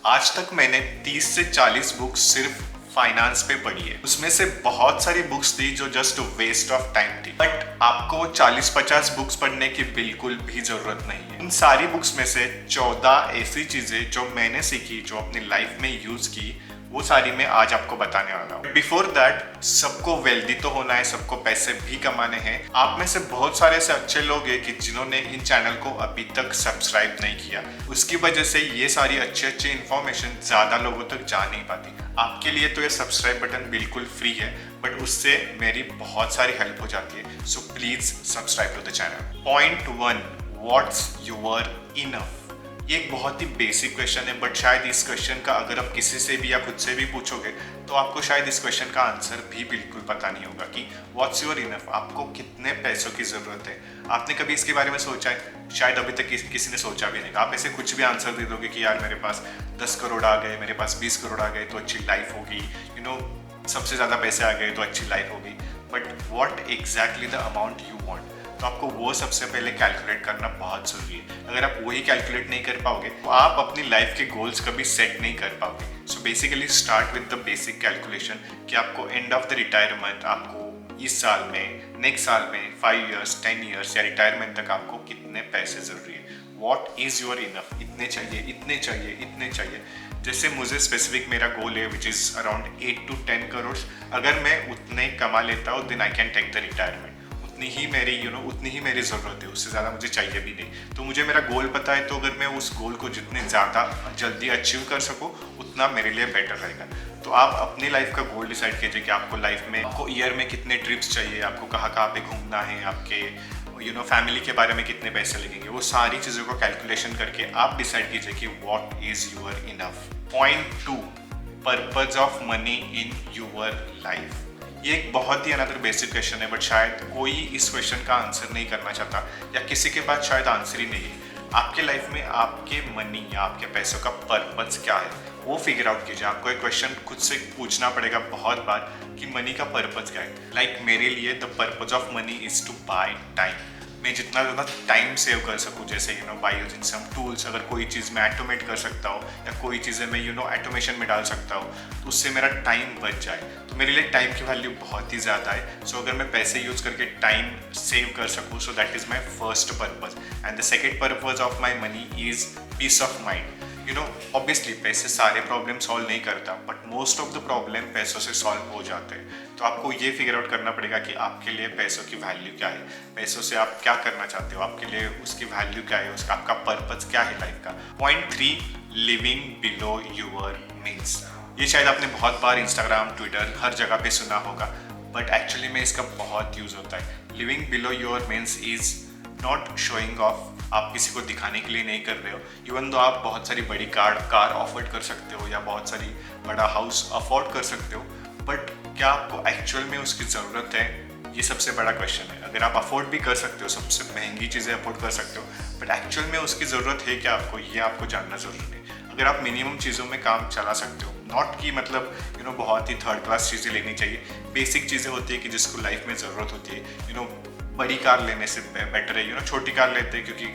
आज तक मैंने 30 से 40 बुक्स सिर्फ फाइनेंस पे पढ़ी है। उसमें से बहुत सारी बुक्स थी जो जस्ट वेस्ट ऑफ टाइम थी, बट आपको 40-50 बुक्स पढ़ने की बिल्कुल भी जरूरत नहीं है। इन सारी बुक्स में से 14 ऐसी चीजें जो मैंने सीखी, जो अपनी लाइफ में यूज की, वो सारी मैं आज आपको बताने वाला हूँ। बिफोर दैट, सबको वेल्दी तो होना है, सबको पैसे भी कमाने हैं। आप में से बहुत सारे ऐसे अच्छे लोग हैं कि जिन्होंने इन चैनल को अभी तक सब्सक्राइब नहीं किया। उसकी वजह से ये सारी अच्छी अच्छी इन्फॉर्मेशन ज्यादा लोगों तक जा नहीं पाती। आपके लिए तो ये सब्सक्राइब बटन बिल्कुल फ्री है, बट उससे मेरी बहुत सारी हेल्प हो जाती है। So please subscribe to the channel. Point 1, what's your enough. ये एक बहुत ही बेसिक क्वेश्चन है, बट शायद इस क्वेश्चन का अगर आप किसी से भी या खुद से भी पूछोगे तो आपको शायद इस क्वेश्चन का आंसर भी बिल्कुल पता नहीं होगा कि व्हाट्स योर इनफ, आपको कितने पैसों की जरूरत है। आपने कभी इसके बारे में सोचा है? शायद अभी तक किसी ने सोचा भी नहीं। आप ऐसे कुछ भी आंसर दे दोगे कि यार मेरे पास 10 करोड़ आ गए, मेरे पास 20 करोड़ आ गए तो अच्छी लाइफ होगी, सबसे ज़्यादा पैसे आ गए तो अच्छी लाइफ होगी। But what exactly the amount you want, तो आपको वो सबसे पहले कैलकुलेट करना बहुत ज़रूरी है। अगर आप वही कैलकुलेट नहीं कर पाओगे तो आप अपनी लाइफ के गोल्स कभी सेट नहीं कर पाओगे। So basically start with the basic calculation कि आपको एंड ऑफ द रिटायरमेंट, आपको इस साल में, नेक्स्ट साल में, 5 ईयर्स, 10 ईयर्स या रिटायरमेंट तक आपको कितने पैसे ज़रूरी है। वॉट इज़ योर इनफ, इतने चाहिए, इतने चाहिए, इतने चाहिए। जैसे मुझे स्पेसिफिक मेरा गोल है which is around 8 to 10 crore. अगर मैं उतने कमा लेता हूँ then I can take the retirement. उतनी ही मेरी उतनी ही मेरी ज़रूरत है, उससे ज़्यादा मुझे चाहिए भी नहीं। तो मुझे मेरा गोल पता है, तो अगर मैं उस गोल को जितने ज़्यादा जल्दी अचीव कर सकूँ उतना मेरे लिए बेटर रहेगा। तो आप अपनी लाइफ का गोल डिसाइड कीजिए कि आपको लाइफ में, आपको ईयर में कितने ट्रिप्स चाहिए, आपको कहाँ कहाँ पे घूमना है, आपके फैमिली के बारे में कितने पैसे लगेंगे। वो सारी चीज़ों को कैलकुलेशन करके आप डिसाइड कीजिए कि what is your enough. Point 2, purpose of money in your life. ये एक बहुत ही अनदर बेसिक क्वेश्चन है, बट शायद कोई इस क्वेश्चन का आंसर नहीं करना चाहता, या किसी के पास शायद आंसर ही नहीं है। आपके लाइफ में आपके मनी या आपके पैसों का पर्पज क्या है, वो फिगर आउट कीजिए। आपको एक क्वेश्चन खुद से पूछना पड़ेगा बहुत बार कि मनी का पर्पज क्या है। लाइक मेरे लिए the purpose of money is to buy time. मैं जितना ज़्यादा टाइम सेव कर सकूँ, जैसे बाय यूजिंग सम टूल्स, अगर कोई चीज़ मैं ऑटोमेट कर सकता हूँ या कोई चीज़ें मैं ऑटोमेशन में डाल सकता हूँ तो उससे मेरा टाइम बच जाए, तो मेरे लिए टाइम की वैल्यू बहुत ही ज़्यादा है। सो अगर मैं पैसे यूज़ करके टाइम सेव कर सकूँ, so that is my first purpose. And the second purpose of my money is piece of mind. Obviously पैसे सारे प्रॉब्लम सॉल्व नहीं करता, but most of the problem पैसों से सॉल्व हो जाते हैं। तो आपको ये फिगर आउट करना पड़ेगा कि आपके लिए पैसों की वैल्यू क्या है, पैसों से आप क्या करना चाहते हो, आपके लिए उसकी वैल्यू क्या है, उसका आपका पर्पज क्या है लाइफ का। Point 3, living below your means. ये शायद आपने बहुत बार इंस्टाग्राम, ट्विटर, हर जगह पे सुना होगा, बट एक्चुअली में इसका बहुत यूज होता है। Living below your means is not showing off. आप किसी को दिखाने के लिए नहीं कर रहे हो। इवन तो आप बहुत सारी बड़ी कार अफोर्ड कर सकते हो या बहुत सारी बड़ा हाउस अफोर्ड कर सकते हो, बट क्या आपको एक्चुअल में उसकी ज़रूरत है, ये सबसे बड़ा क्वेश्चन है। अगर आप अफोर्ड भी कर सकते हो, सबसे महंगी चीज़ें अफोर्ड कर सकते हो, बट एक्चुअल में उसकी ज़रूरत है क्या आपको, ये आपको जानना ज़रूरी है। अगर आप मिनिमम चीज़ों में काम चला सकते हो, नॉट कि मतलब बहुत ही थर्ड क्लास चीज़ें लेनी चाहिए, बेसिक चीज़ें होती है कि जिसको लाइफ में ज़रूरत होती है। बड़ी कार लेने से बेटर है छोटी कार लेते हैं, क्योंकि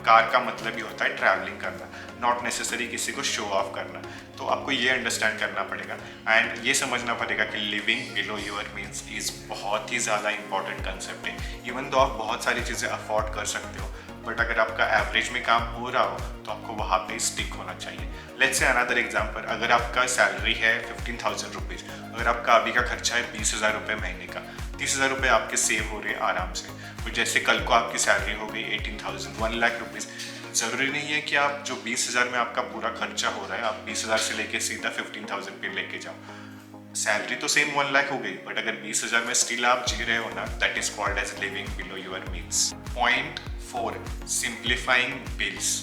कार का मतलब ही होता है ट्रैवलिंग करना, नॉट नेसेसरी किसी को शो ऑफ करना। तो आपको ये अंडरस्टैंड करना पड़ेगा एंड ये समझना पड़ेगा कि living below your means is बहुत ही ज़्यादा इंपॉर्टेंट कंसेप्ट है। इवन तो आप बहुत सारी चीज़ें अफोर्ड कर सकते हो, बट अगर आपका एवरेज में काम हो रहा हो तो आपको वहाँ पे स्टिक होना चाहिए। लेट्स से अनदर एग्जांपल, अगर आपका सैलरी है 15,000 रुपीज़, अगर आपका अभी का खर्चा है 20,000 रुपये महीने का, 30,000 रुपये आपके सेव हो रहे हैं आराम से। तो जैसे कल को आपकी सैलरी हो गई 18,000, 1 लाख रुपीज़, ज़रूरी नहीं है कि आप जो 20,000 में आपका पूरा खर्चा हो रहा है आप 20,000 से लेके सीधा 15,000 पे लेके जाओ। सैलरी तो सेम 1 लाख हो गई, बट अगर 20,000 में स्टिल आप जी रहे हो ना, that is called as living below your means. Point 4, simplifying bills.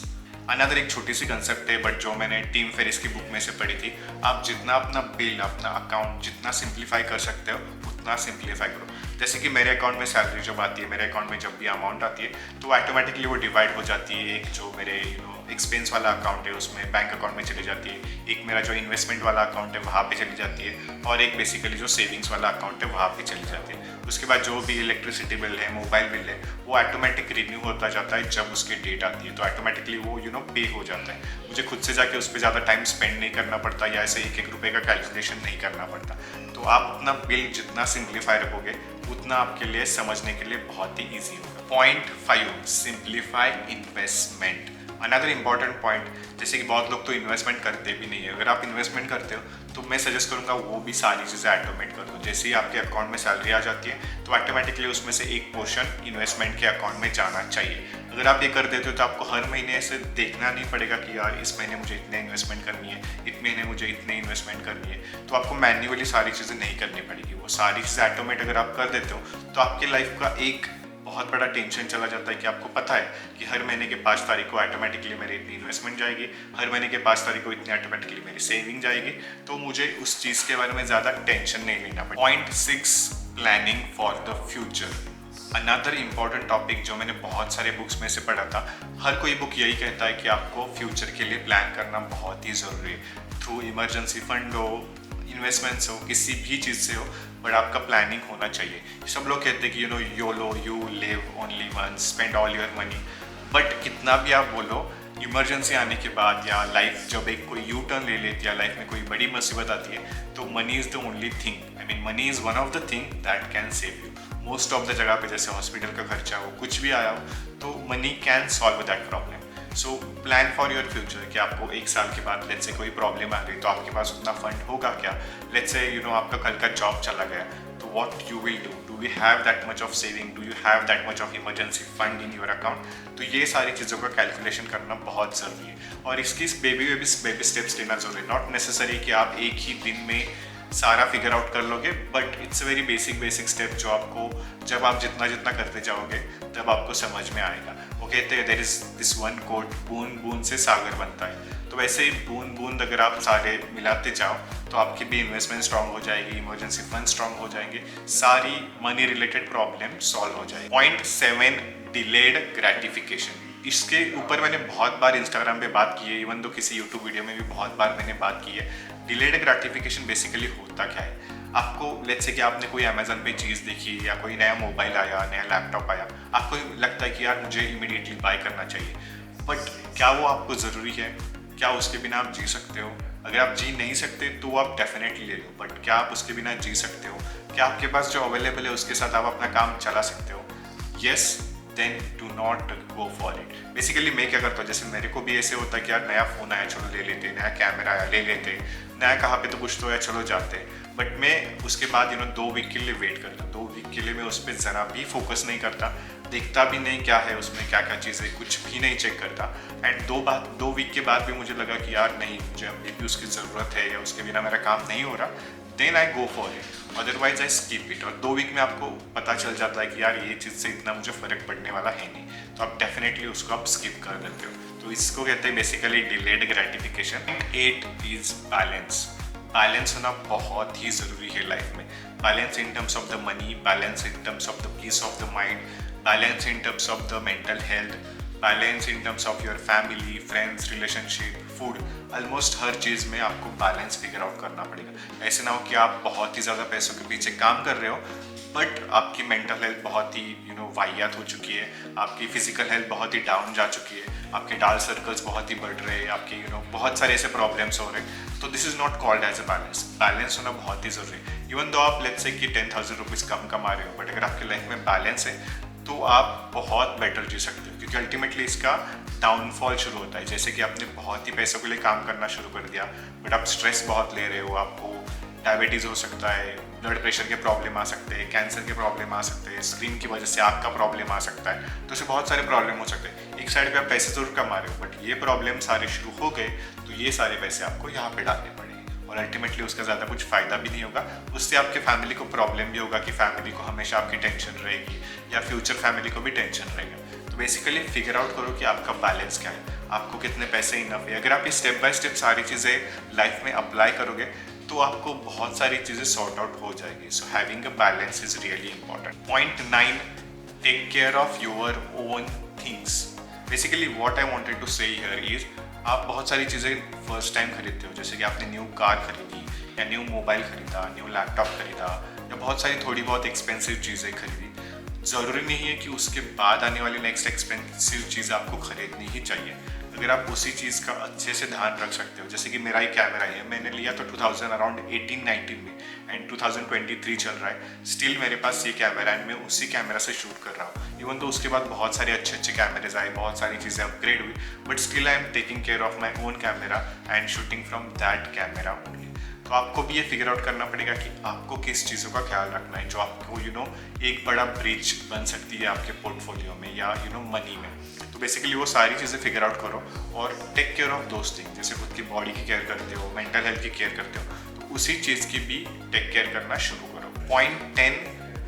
Another एक छोटी सी कंसेप्ट है, बट जो मैंने टीम फेरिस की बुक में से पढ़ी थी। आप जितना अपना बिल, अपना अकाउंट जितना सिंप्लीफाई कर सकते हो उतना सिंप्लीफाई करो। जैसे कि मेरे अकाउंट में सैलरी जब आती है, मेरे अकाउंट में जब भी अमाउंट आती है तो ऑटोमेटिकली वो डिवाइड हो जाती है। एक जो मेरे एक्सपेंस वाला अकाउंट है उसमें बैंक अकाउंट में चली जाती है, एक मेरा जो इन्वेस्टमेंट वाला अकाउंट है वहाँ पे चली जाती है, और एक बेसिकली जो सेविंग्स वाला अकाउंट है वहाँ पे चली जाती है। उसके बाद जो भी इलेक्ट्रिसिटी बिल है, मोबाइल बिल है, वो ऑटोमेटिक रिन्यू होता जाता है जब उसकी डेट आती है, तो ऑटोमेटिकली वो पे हो जाता है। मुझे खुद से जाके उस पर ज़्यादा टाइम स्पेंड नहीं करना पड़ता या ऐसे एक एक रुपये का कैलकुलेशन नहीं करना पड़ता। तो आप अपना बिल जितना सिंप्लीफाई रखोगे उतना आपके लिए समझने के लिए बहुत ही ईजी होगा। Point 5, simplify investment. Another important point, जैसे कि बहुत लोग तो इन्वेस्टमेंट करते भी नहीं है। अगर आप इन्वेस्टमेंट करते हो तो मैं सजेस्ट करूंगा वो भी सारी चीज़ें ऑटोमेट कर दो। जैसे ही आपके अकाउंट में सैलरी आ जाती है तो ऑटोमेटिकली उसमें से एक पोर्शन इन्वेस्टमेंट के अकाउंट में जाना चाहिए। अगर आप ये कर देते हो तो आपको हर महीने ऐसे देखना नहीं पड़ेगा कि यार इस महीने मुझे इतने इन्वेस्टमेंट करनी है, इस महीने मुझे इतने इन्वेस्टमेंट करनी है। तो आपको मैन्युअली सारी चीज़ें नहीं करनी पड़ेगी, वो सारी चीज़ें ऑटोमेट अगर आप कर देते हो तो आपकी लाइफ का एक बहुत बड़ा टेंशन चला जाता है कि आपको पता है कि हर महीने के 5 तारीख को ऑटोमेटिकली मेरी इतनी इन्वेस्टमेंट जाएगी, हर महीने के 5 तारीख को इतनी ऑटोमेटिकली मेरी सेविंग जाएगी, तो मुझे उस चीज़ के बारे में ज़्यादा टेंशन नहीं लेना पड़ेगा। Point 6, planning for the future. Another important topic जो मैंने बहुत सारे बुक्स में से पढ़ा था, हर कोई बुक यही कहता है कि आपको फ्यूचर के लिए प्लान करना बहुत ही ज़रूरी है। थ्रू इमरजेंसी फंड हो, इन्वेस्टमेंट्स हो, किसी भी चीज़ से हो, बट आपका प्लानिंग होना चाहिए। सब लोग कहते हैं कि YOLO, you live only once, spend all your money, but कितना भी आप बोलो, इमरजेंसी आने के बाद या लाइफ जब एक कोई यू टर्न ले लेती है या लाइफ में कोई बड़ी मुसीबत आती है तो money is the only thing, I mean money is one of the thing that can save you. Most of the जगह पे जैसे हॉस्पिटल का खर्चा हो, कुछ भी आया हो, तो money can solve that problem. So plan for your future कि आपको 1 साल के बाद लेट्स से कोई प्रॉब्लम आ गई तो आपके पास उतना फंड होगा क्या। लेट्स से आपका कल का जॉब चला गया तो what you will do we have that much of saving, do you have that much of emergency fund in your account. तो ये सारी चीज़ों का कैलकुलेशन करना बहुत ज़रूरी है और इसकी बेबी स्टेप्स लेना जरूरी है। नॉट नेसेसरी कि आप एक ही दिन में सारा फिगर आउट कर लोगे, but it's a very basic step जो आपको जब आप जितना करते जाओगे तब आपको समझ में आएगा। वो कहते हैं there is this one quote, बूंद बूंद से सागर बनता है। तो वैसे ही बूंद बूंद अगर आप सारे मिलाते जाओ तो आपकी भी इन्वेस्टमेंट स्ट्रांग हो जाएगी, इमरजेंसी फंड स्ट्रांग हो जाएंगे, सारी मनी रिलेटेड प्रॉब्लम सॉल्व हो जाएगी। Point 7, delayed gratification. इसके ऊपर मैंने बहुत बार इंस्टाग्राम पे बात की है, इवन तो किसी यूट्यूब वीडियो में भी बहुत बार मैंने बात की है। डिलेड ग्रेटिफिकेशन बेसिकली होता क्या है, आपको लेट्स से कि आपने कोई अमेजन पे चीज़ देखी या कोई नया मोबाइल आया, नया लैपटॉप आया, आपको लगता है कि यार मुझे इमीडिएटली बाय करना चाहिए, बट क्या वो आपको ज़रूरी है? क्या उसके बिना आप जी सकते हो? अगर आप जी नहीं सकते तो आप डेफिनेटली ले लो, बट क्या आप उसके बिना जी सकते हो? क्या आपके पास जो अवेलेबल है उसके साथ आप अपना काम चला सकते हो? Yes, then do not go for it. Basically मैं क्या करता हूँ, जैसे मेरे को भी ऐसे होता है कि यार नया फ़ोन आया चलो ले लेते, नया कैमरा आया ले लेते, नया कहाँ पे तो कुछ तो है चलो जाते, बट मैं उसके बाद 2 वीक के लिए वेट करता हूँ। 2 वीक के लिए मैं उस पर ज़रा भी फोकस नहीं करता, देखता भी नहीं क्या है उसमें, क्या क्या चीज़ है, कुछ भी नहीं चेक करता। एंड 2 वीक के बाद भी मुझे लगा कि यार नहीं, मुझे अभी भी उसकी ज़रूरत है या उसके बिना मेरा काम नहीं हो रहा, then I go for it, otherwise I skip it. और 2 वीक में आपको पता चल जाता है कि यार ये चीज़ से इतना मुझे फ़र्क पड़ने वाला है नहीं, तो आप डेफिनेटली उसको आप स्किप कर देते हो। तो इसको कहते हैं basically delayed gratification. 8 is balance. Balance होना बहुत ही ज़रूरी है लाइफ में। Balance in terms of the money, balance in terms of the peace of the mind, balance in terms of the mental health, balance in terms of your family, friends, relationship, food. Almost हर चीज़ में आपको balance figure out करना पड़ेगा। ऐसे ना हो कि आप बहुत ही ज़्यादा पैसों के पीछे काम कर रहे हो बट आपकी मेंटल हेल्थ बहुत ही वाहियात हो चुकी है, आपकी फिजिकल हेल्थ बहुत ही डाउन जा चुकी है, आपके डार्क सर्कल्स बहुत ही बढ़ रहे हैं, आपके बहुत सारे ऐसे प्रॉब्लम्स हो रहे हैं। तो this is not called as a balance. Balance होना बहुत ही ज़रूरी है। इवन दो आप लेट्स से कि 10,000 रुपीज़ कम कमा रहे हो, बट अगर आपकी लाइफ में बैलेंस है तो आप बहुत बेटर जी सकते हो, क्योंकि अल्टीमेटली इसका डाउनफॉल शुरू होता है। जैसे कि आपने बहुत ही पैसों के लिए काम करना शुरू कर दिया बट आप स्ट्रेस बहुत ले रहे हो, आपको डायबिटीज़ हो सकता है, ब्लड प्रेशर के प्रॉब्लम आ सकते हैं, कैंसर के प्रॉब्लम आ सकते हैं, स्क्रीन की वजह से आँख का प्रॉब्लम आ सकता है, तो इससे बहुत सारे प्रॉब्लम हो सकते हैं। एक साइड पे आप पैसे ज़रूर कमा रहे हो बट ये प्रॉब्लम सारे शुरू हो गए तो ये सारे पैसे आपको यहाँ पे डालने पड़ेंगे और अल्टीमेटली उसका ज़्यादा कुछ फ़ायदा भी नहीं होगा। उससे आपके फैमिली को प्रॉब्लम भी होगा कि फैमिली को हमेशा आपकी टेंशन रहेगी या फ्यूचर फैमिली को भी टेंशन रहेगा। तो बेसिकली फिगर आउट करो कि आपका बैलेंस क्या है, आपको कितने पैसे इनफ है। अगर आप ये स्टेप बाय स्टेप सारी चीज़ें लाइफ में अप्लाई करोगे तो आपको बहुत सारी चीज़ें सॉर्ट आउट हो जाएगी। So having a balance is really important. Point 9, take care of your own things. Basically what I wanted to say here is, आप बहुत सारी चीज़ें फर्स्ट टाइम खरीदते हो, जैसे कि आपने न्यू कार खरीदी या न्यू मोबाइल खरीदा, न्यू लैपटॉप खरीदा या बहुत सारी थोड़ी बहुत एक्सपेंसिव चीज़ें खरीदी। ज़रूरी नहीं है कि उसके बाद आने वाली नेक्स्ट एक्सपेंसिव चीज़ आपको खरीदनी ही चाहिए। अगर आप उसी चीज़ का अच्छे से ध्यान रख सकते हो, जैसे कि मेरा ही कैमरा है, मैंने लिया तो 2000 अराउंड 18-19 में एंड 2023 चल रहा है, स्टिल मेरे पास ये कैमरा है एंड मैं उसी कैमरा से शूट कर रहा हूँ। इवन तो उसके बाद बहुत सारे अच्छे अच्छे कैमरेज आए, बहुत सारी चीज़ें अपग्रेड हुई, but still I am taking care of my own camera and shooting from that camera only. तो आपको भी ये फिगर आउट करना पड़ेगा कि आपको किस चीज़ों का ख्याल रखना है जो आपको एक बड़ा ब्रिज बन सकती है आपके पोर्टफोलियो में या मनी में। तो बेसिकली वो सारी चीज़ें फिगर आउट करो और take care of those thing, जैसे खुद की बॉडी की केयर करते हो, मेंटल हेल्थ की केयर करते हो, तो उसी चीज़ की भी टेक केयर करना शुरू करो। Point 10,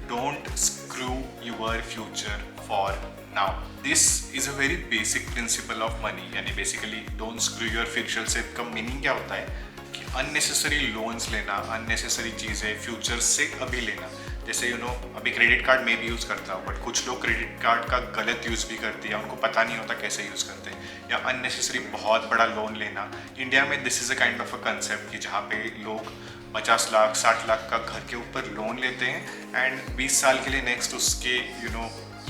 don't screw your future for now. This is a very basic principle of money, यानी basically don't screw your future से का मीनिंग क्या होता है कि अननेसेसरी लोन्स लेना, अननेसेसरी चीज़ें फ्यूचर से अभी लेना। जैसे अभी क्रेडिट कार्ड में भी यूज़ करता हूँ, बट कुछ लोग क्रेडिट कार्ड का गलत यूज़ भी करते हैं, उनको पता नहीं होता कैसे यूज़ करते हैं, या अननेसेसरी बहुत बड़ा लोन लेना। इंडिया में this is a kind of a concept कि जहाँ पे लोग 50 लाख 60 लाख का घर के ऊपर लोन लेते हैं एंड 20 साल के लिए नेक्स्ट उसके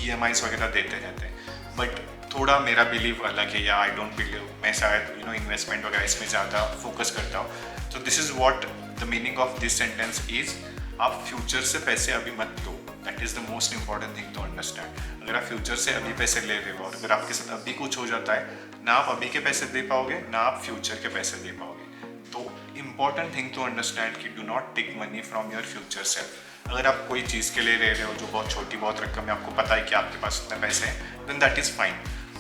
EMIs वगैरह देते रहते हैं। बट थोड़ा मेरा बिलीव अलग है, या आई डोंट बिलीव, मैं शायद इन्वेस्टमेंट वगैरह इसमें ज़्यादा फोकस करता हूँ। तो this is what the meaning of this sentence is, आप फ्यूचर से पैसे अभी मत दो। That is the most important thing to understand. अगर आप फ्यूचर से अभी पैसे ले रहे हो और अगर आपके साथ अभी कुछ हो जाता है, ना आप अभी के पैसे दे पाओगे ना आप फ्यूचर के पैसे दे पाओगे। तो इम्पॉर्टेंट थिंग टू अंडरस्टैंड कि do not take money from your future self. अगर आप कोई चीज़ के लिए ले रहे हो जो बहुत छोटी बहुत रकम है, आपको पता है कि आपके पास इतने पैसे हैं, then that is fine,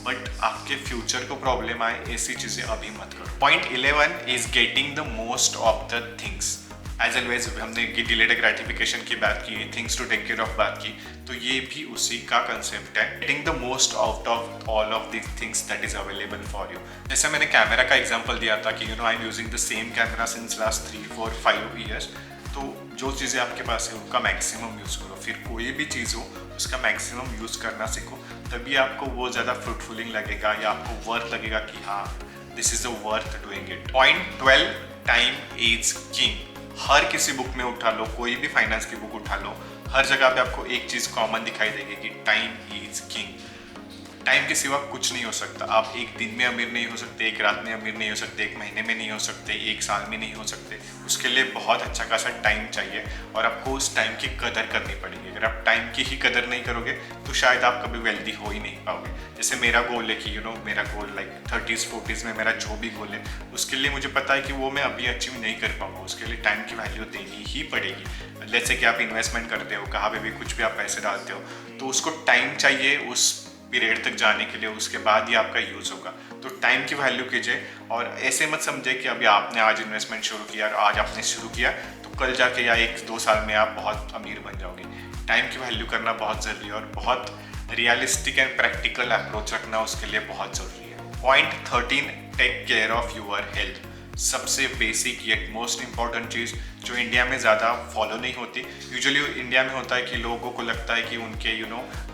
but आपके फ्यूचर को प्रॉब्लम आए ऐसी चीज़ें अभी मत करो। Point 11 is getting the most of the things. As always हमने डिलेड ग्रेटिफिकेशन की बात की, things to take care of बात की, तो ये भी उसी का कंसेप्ट है, getting the most out of all of the things that is available for you. जैसे मैंने कैमरा का एग्जांपल दिया था कि I am using the same camera since last 3-4-5 years. तो जो चीज़ें आपके पास है उनका मैक्सिमम यूज़ करो, फिर कोई भी चीज़ हो उसका मैक्सिमम यूज़ करना सीखो, तभी आपको वो ज़्यादा फ्रूटफुलिंग लगेगा या आपको वर्थ लगेगा कि हाँ this is the worth doing it. Point 12, time is king. हर किसी बुक में उठा लो, कोई भी फाइनेंस की बुक उठा लो, हर जगह पे आपको एक चीज़ कॉमन दिखाई देगी कि टाइम इज किंग। टाइम के सिवा कुछ नहीं हो सकता। आप एक दिन में अमीर नहीं हो सकते, एक रात में अमीर नहीं हो सकते, एक महीने में नहीं हो सकते, एक साल में नहीं हो सकते। उसके लिए बहुत अच्छा खासा टाइम चाहिए और आपको उस टाइम की कदर करनी पड़ेगी। अगर आप टाइम की ही कदर नहीं करोगे तो शायद आप कभी वेल्दी हो ही नहीं पाओगे। जैसे मेरा गोल है कि मेरा गोल लाइक 30s-40s में मेरा जो भी गोल है उसके लिए मुझे पता है कि वो मैं अभी अचीव नहीं कर पाऊंगा, उसके लिए टाइम की वैल्यू देनी ही पड़ेगी। जैसे कि आप इन्वेस्टमेंट करते हो, कहाँ पे भी कुछ भी आप पैसे डालते हो तो उसको टाइम चाहिए उस पीरियड तक जाने के लिए, उसके बाद ही आपका यूज़ होगा। तो टाइम की वैल्यू कीजिए और ऐसे मत समझे कि अभी आपने आज इन्वेस्टमेंट शुरू किया और आज आपने शुरू किया तो कल जाके या 1-2 साल में आप बहुत अमीर बन जाओगे। टाइम की वैल्यू करना बहुत ज़रूरी है और बहुत रियलिस्टिक एंड प्रैक्टिकल अप्रोच रखना उसके लिए बहुत ज़रूरी है। Point 13, take care of your health. सबसे बेसिक येट मोस्ट इंपॉर्टेंट चीज़ जो इंडिया में ज़्यादा फॉलो नहीं होती। यूजुअली इंडिया में होता है कि लोगों को लगता है कि उनके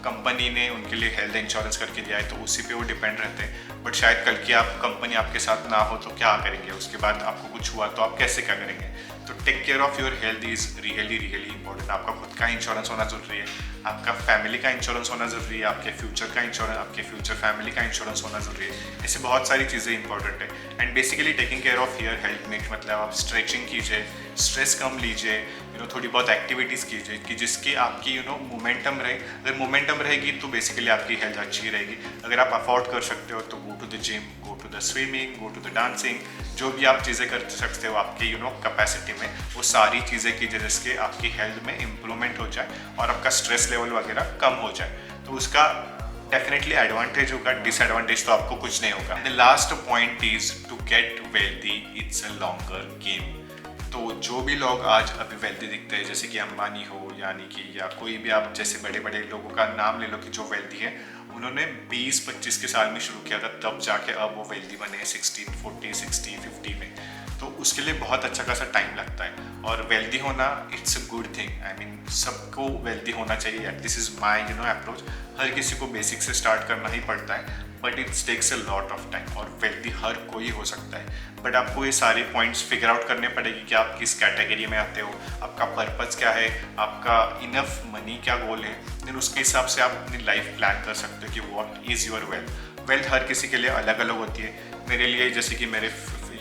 कंपनी ने उनके लिए हेल्थ इंश्योरेंस करके दिया है तो उसी पे वो डिपेंड रहते हैं। बट शायद कल की आप कंपनी आपके साथ ना हो तो क्या करेंगे, उसके बाद आपको कुछ हुआ तो आप कैसे क्या करेंगे। तो take care of your health is really important. आपका खुद का इंश्योरेंस होना जरूरी है, आपका फैमिली का इंश्योरेंस होना जरूरी है, आपके फ्यूचर का इंश्योरेंस, आपके फ्यूचर फैमिली का इंश्योरेंस होना जरूरी है। ऐसे बहुत सारी चीज़ें इंपॉर्टेंट है। And basically taking care of your health में मतलब आप स्ट्रेचिंग कीजिए, स्ट्रेस कम लीजिए, थोड़ी बहुत एक्टिविटीज़ कीजिए कि जिसकी आपकी मोमेंटम रहे। अगर मोमेंटम रहेगी तो बेसिकली आपकी हेल्थ अच्छी रहेगी। अगर आप अफोर्ड कर सकते हो तो go to the gym, go to the swimming, go to the dancing, जो भी आप चीज़ें कर सकते हो आपके कैपेसिटी में, वो सारी चीज़ें कीजिए जिसके आपकी हेल्थ में इम्प्रूवमेंट हो जाए और आपका स्ट्रेस लेवल वगैरह कम हो जाए। तो उसका डेफिनेटली एडवांटेज होगा, डिसएडवांटेज तो आपको कुछ नहीं होगा। The last point is to get wealthy it's a longer game. तो जो भी लोग आज अभी वेल्दी दिखते हैं जैसे कि अंबानी हो यानी कि या कोई भी आप जैसे बड़े बड़े लोगों का नाम ले लो कि जो वेल्दी है, उन्होंने 20-25 के साल में शुरू किया था, तब जाके अब वो वेल्दी बने 16, 40, 60, 50 में। तो उसके लिए बहुत अच्छा खासा टाइम लगता है और वेल्दी होना it's a good thing. I mean सबको वेल्दी होना चाहिए, दिस इज माई अप्रोच। हर किसी को बेसिक से स्टार्ट करना ही पड़ता है, but it's takes a lot of time. और वेल्दी हर कोई हो सकता है, बट आपको ये सारे पॉइंट्स फिगर आउट करने पड़ेगी कि आप किस कैटेगरी में आते हो, आपका पर्पस क्या है, आपका इनफ मनी क्या गोल है। देन उसके हिसाब से आप अपनी लाइफ प्लान कर सकते हो कि what is your wealth. Wealth हर किसी के लिए अलग अलग होती है। मेरे लिए जैसे कि मेरे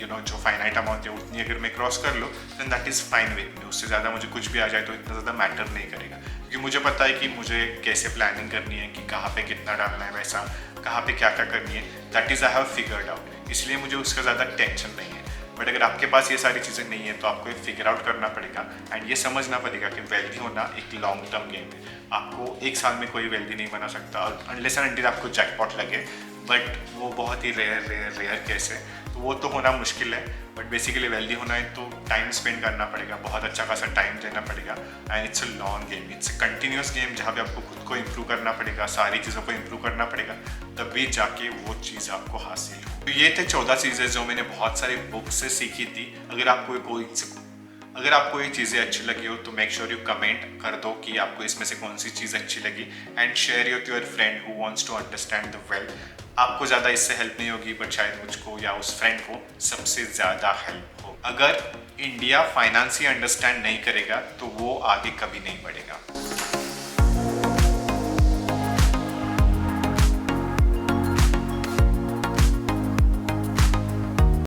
जो फाइनाइट अमाउंट है उतनी अगर मैं क्रॉस कर लूँ then that is fine with me. उससे ज़्यादा मुझे कुछ भी आ जाए तो इतना ज़्यादा मैटर नहीं करेगा, क्योंकि मुझे पता है कि मुझे कैसे प्लानिंग करनी है, कि कहाँ पे कितना डालना है, वैसा कहाँ पे क्या क्या करनी है, that is I have figured out. इसलिए मुझे उसका ज़्यादा टेंशन नहीं है। बट अगर आपके पास ये सारी चीज़ें नहीं है तो आपको ये फिगर आउट करना पड़ेगा एंड ये समझना पड़ेगा कि वेल्दी होना एक लॉन्ग टर्म गेम है। आपको एक साल में कोई वेल्दी नहीं बना सकता, और अनलेस एंड अनटिल आपको जैकपॉट लगे, बट वो बहुत ही रेयर केस है, तो वो तो होना मुश्किल है। बट बेसिकली वेल्दी होना है तो टाइम स्पेंड करना पड़ेगा, बहुत अच्छा खासा टाइम देना पड़ेगा and it's a long game, it's a continuous game जहाँ पे आपको खुद को इम्प्रूव करना पड़ेगा, सारी चीज़ों को इम्प्रूव करना पड़ेगा, तभी जाके वो चीज़ आपको हासिल हो। तो ये थे 14 चीज़ें जो मैंने बहुत सारी बुक से सीखी थी। अगर आपको ये चीज़ें अच्छी लगी हो तो मेक श्योर यू कमेंट कर दो कि आपको इसमें से कौन सी चीज़ अच्छी लगी, and share with your friend who wants to understand the wealth. आपको ज़्यादा इससे हेल्प नहीं होगी, बट शायद मुझको या उस फ्रेंड को सबसे ज़्यादा हेल्प हो। अगर इंडिया फाइनेंस ही अंडरस्टैंड नहीं करेगा तो वो आगे कभी नहीं बढ़ेगा।